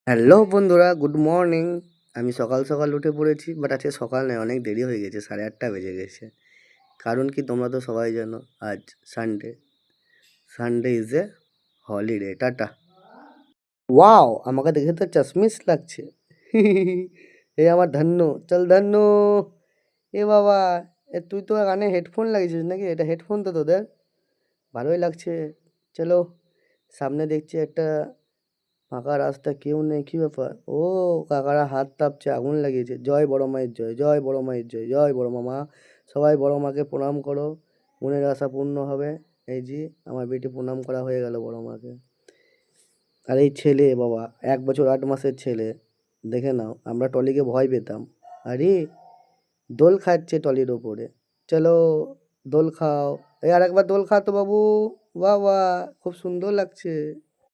Hello বন্ধুরা, good morning. আমি সকাল সকাল উঠে পড়েছি, বাট আজকে সকাল নয়, অনেক দেরি হয়ে গেছে, 8:30 বেজে গেছে। কারণ কি তোমরা তো সবাই জানো, আজ Sunday. Sunday is a holiday. Tata. Wow, আমাকে দেখে তো চশমিশ লাগছে। এ আমার ধন্য, চল ধন্য। এ বাবা, তুই তো কানে হেডফোন লাগিয়েছিস নাকি? এটা হেডফোন তো তোদের? ভালোই লাগছে। চলো, সামনে দেখছি একটা ফাঁকা রাস্তা, কেউ নেই, কি ব্যাপার? ও, কাকারা হাত তাপছে, আগুন লাগিয়েছে। জয় বড় মায়ের জয়, জয় বড় মায়ের জয়, জয় বড় মামা। সবাই বড় মাকে প্রণাম করো, মনের আশা পূর্ণ হবে। এই যে আমার বেটি প্রণাম করা হয়ে গেল বড় মাকে। আর এই ছেলে বাবা, 1 বছর 8 মাসের ছেলে, দেখে নাও, আমরা টলিকে ভয় পেতাম। আরে, দোল খাচ্ছে টলির ওপরে। চলো, দোল খাও। এই আর একবার দোল খাও তো বাবু। বাহ বাহ, খুব সুন্দর লাগছে।